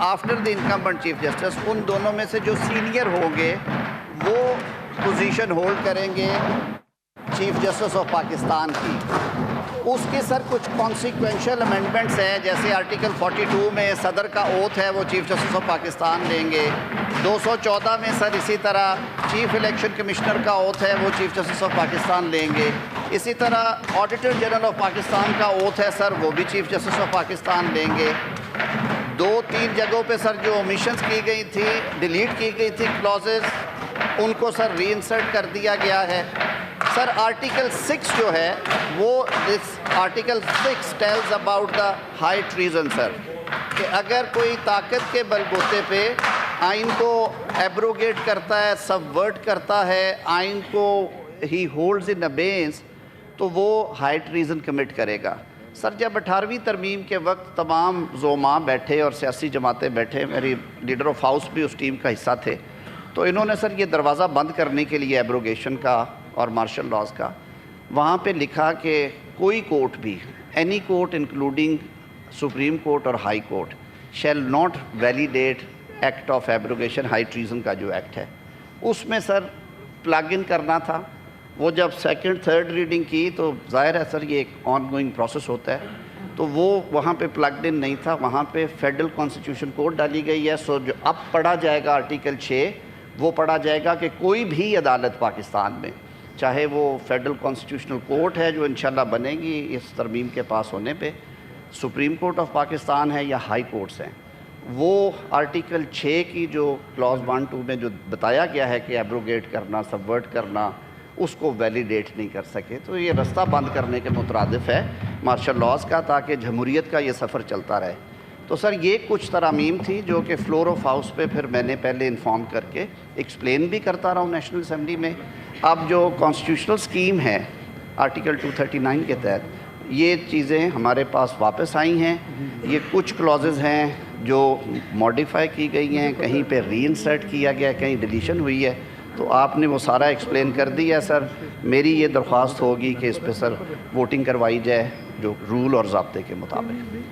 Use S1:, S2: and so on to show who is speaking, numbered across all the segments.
S1: After the incumbent chief justice, उन दोनों में से जो सीनियर होंगे वो पोजीशन होल्ड करेंगे चीफ जस्टिस ऑफ पाकिस्तान की। उसके सर कुछ कॉन्सिक्वेंशियल अमेंडमेंट्स हैं, जैसे आर्टिकल 42 में सदर का ओथ है वो चीफ जस्टिस ऑफ पाकिस्तान लेंगे। 214 में सर इसी तरह चीफ इलेक्शन कमिश्नर का ओथ है वो चीफ जस्टिस ऑफ पाकिस्तान लेंगे। इसी तरह ऑडिटर जनरल ऑफ पाकिस्तान का ओथ है सर, वो भी चीफ जस्टिस ऑफ पाकिस्तान लेंगे। 2-3 जगहों पे सर जो ओमिशंस की गई थी, डिलीट की गई थी क्लॉजेस, उनको सर रीइंसर्ट कर दिया गया है। सर आर्टिकल 6 जो है वो इस article 6 tells about the high treason sir, कि अगर कोई ताकत के बलबूते पे आइन को एब्रोगेट करता है, सबवर्ट करता है, आइन को ही होल्ड्स इन अबेंस, तो वो हाई ट्रीजन कमिट करेगा। सर जब 18वीं तरमीम के वक्त तमाम ज़ोमा बैठे और सियासी जमातें बैठे, मेरी लीडर ऑफ हाउस भी उस टीम का हिस्सा थे, तो इन्होंने सर ये दरवाज़ा बंद करने के लिए एब्रोगेशन का और मार्शल लॉज का वहाँ पे लिखा कि कोई कोर्ट भी, any court including supreme court और high court, shall not validate act of abrogation high treason का जो एक्ट है, उसमें सर प्लग इन करना था। वो जब सेकंड थर्ड रीडिंग की तो ज़ाहिर है सर ये एक ऑन गोइंग प्रोसेस होता है, तो वो वहाँ पे प्लगड इन नहीं था, वहाँ पे फेडरल कॉन्स्टिट्यूशन कोड डाली गई है। सो जो अब पढ़ा जाएगा आर्टिकल 6, वो पढ़ा जाएगा कि कोई भी अदालत पाकिस्तान में, चाहे वो फेडरल कॉन्स्टिट्यूशनल कोर्ट है जो इंशाल्लाह बनेगी इस तरमीम के पास होने पे, सुप्रीम कोर्ट ऑफ पाकिस्तान है या हाई कोर्ट्स हैं, वो आर्टिकल 6 की जो क्लॉज 1-2 में जो बताया गया है कि एब्रोगेट करना, सबवर्ट करना, उसको वैलिडेट नहीं कर सके। तो ये रास्ता बंद करने के मुतरादिफ है मार्शल लॉज का, ताकि जमहूरियत का ये सफ़र चलता रहे। तो सर ये कुछ तरामीम थी जो कि फ्लोर ऑफ हाउस पे फिर मैंने पहले इन्फॉर्म करके एक्सप्लेन भी करता रहा हूँ नेशनल असम्बली में। अब जो कॉन्स्टिट्यूशनल स्कीम है आर्टिकल 239 के तहत, ये चीज़ें हमारे पास वापस आई हैं। ये कुछ क्लॉजेज़ हैं जो मॉडिफाई की गई हैं, कहीं पे रीइंसर्ट किया गया, कहीं डिलीशन हुई है, तो आपने वो सारा एक्सप्लेन कर दिया सर। मेरी ये दरख्वास्त होगी कि इस पे सर वोटिंग करवाई जाए जो रूल और ज़ाब्ते के मुताबिक।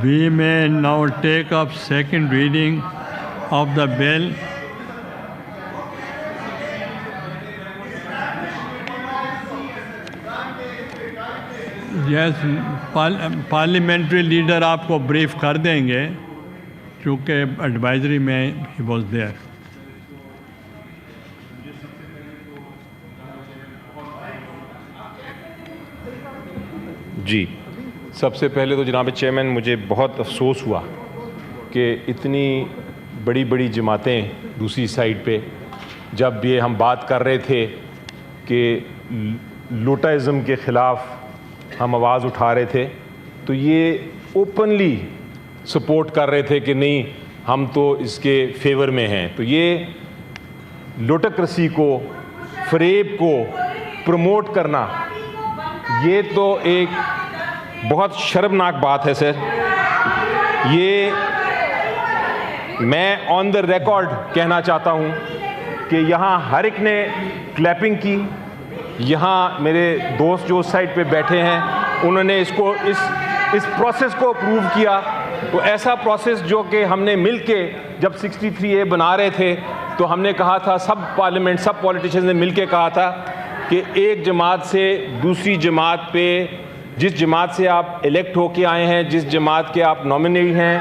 S2: We may now take up second reading of the bill. Yes, parliamentary leader आपको ब्रीफ कर देंगे क्योंकि एडवाइजरी में ही वॉज देयर।
S3: जी, सबसे पहले तो जनाब चेयरमैन, मुझे बहुत अफसोस हुआ कि इतनी बड़ी बड़ी जमातें दूसरी साइड पे, जब ये हम बात कर रहे थे कि लोटाइज़म के ख़िलाफ़ हम आवाज़ उठा रहे थे, तो ये ओपनली सपोर्ट कर रहे थे कि नहीं हम तो इसके फेवर में हैं। तो ये लोटोक्रेसी को, फरेब को प्रमोट करना, ये तो एक बहुत शर्मनाक बात है सर। ये मैं ऑन द रिकॉर्ड कहना चाहता हूँ कि यहाँ हर एक ने क्लैपिंग की। यहाँ मेरे दोस्त जो उस साइड पे बैठे हैं उन्होंने इसको इस प्रोसेस को अप्रूव किया। तो ऐसा प्रोसेस जो कि हमने मिलके जब 63A बना रहे थे तो हमने कहा था, सब पार्लियामेंट, सब पॉलिटिशियंस ने मिलके कहा था कि एक जमात से दूसरी जमात पे, जिस जमात से आप इलेक्ट होके आए हैं, जिस जमात के आप नॉमिनी हैं,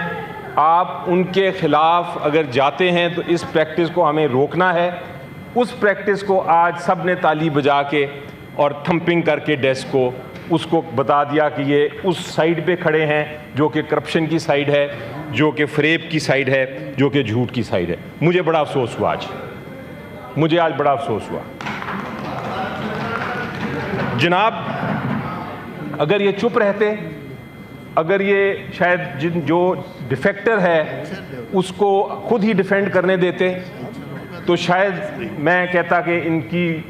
S3: आप उनके ख़िलाफ़ अगर जाते हैं तो इस प्रैक्टिस को हमें रोकना है। उस प्रैक्टिस को आज सब ने ताली बजा के और थंपिंग करके डेस्क को उसको बता दिया कि ये उस साइड पे खड़े हैं जो कि करप्शन की साइड है, जो कि फरेब की साइड है, जो कि झूठ की साइड है। मुझे बड़ा अफसोस हुआ आज, मुझे आज बड़ा अफसोस हुआ जनाब। अगर ये चुप रहते, अगर ये शायद जो डिफेक्टर है उसको खुद ही डिफेंड करने देते, तो शायद मैं कहता कि इनकी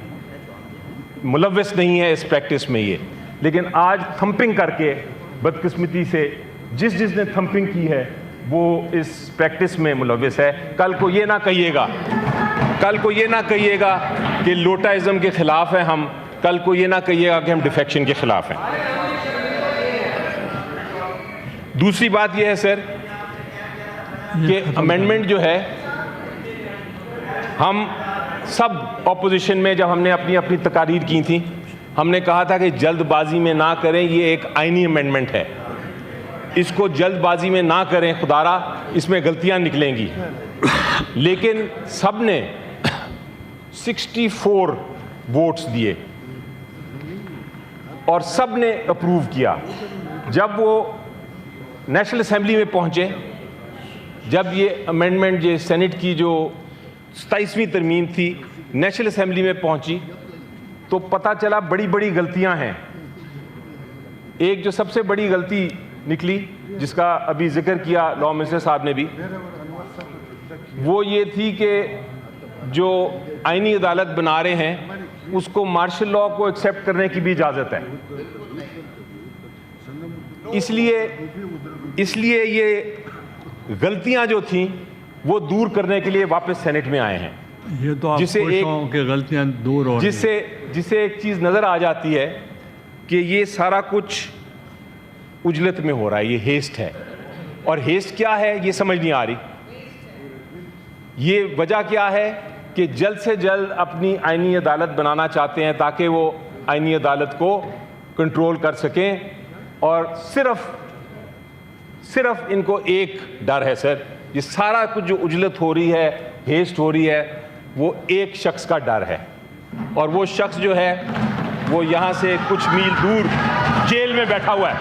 S3: मुलव्वस नहीं है इस प्रैक्टिस में ये। लेकिन आज थंपिंग करके बदकिस्मती से जिसने थंपिंग की है वो इस प्रैक्टिस में मुलव्वस है। कल को ये ना कहिएगा, कल को ये ना कहिएगा कि लोटाइज़म के ख़िलाफ़ है हम, कल को ये ना कहिएगा कि हम डिफेक्शन के ख़िलाफ़ हैं। दूसरी बात यह है सर कि अमेंडमेंट जो है, हम सब ऑपोजिशन में जब हमने अपनी अपनी तकारीर की थी, हमने कहा था कि जल्दबाजी में ना करें, ये एक आईनी अमेंडमेंट है, इसको जल्दबाजी में ना करें, खुदारा इसमें गलतियां निकलेंगी। लेकिन सब ने 64 वोट्स दिए और सब ने अप्रूव किया। जब वो नेशनल असेंबली में पहुंचे, जब ये अमेंडमेंट ये सेनेट की जो 27वीं तरमीम थी नेशनल असेंबली में पहुंची, तो पता चला बड़ी बड़ी गलतियां हैं। एक जो सबसे बड़ी गलती निकली, जिसका अभी जिक्र किया लॉ मिनिस्टर साहब ने भी, वो ये थी कि जो आईनी अदालत बना रहे हैं उसको मार्शल लॉ को एक्सेप्ट करने की भी इजाज़त है। इसलिए ये गलतियां जो थीं वो दूर करने के लिए वापस सेनेट में आए हैं।
S2: ये तो आप कि गलतियां दूर हो,
S3: जिससे एक चीज़ नज़र आ जाती है कि ये सारा कुछ उजलत में हो रहा है, ये हेस्ट है। और हेस्ट क्या है ये समझ नहीं आ रही। ये वजह क्या है कि जल्द से जल्द अपनी आईनी अदालत बनाना चाहते हैं ताकि वो आईनी अदालत को कंट्रोल कर सकें। और सिर्फ इनको एक डर है सर, ये सारा कुछ जो उजलत हो रही है, हेस्ट हो रही है, वो एक शख्स का डर है। और वो शख्स जो है वो यहाँ से कुछ मील दूर जेल में बैठा हुआ है।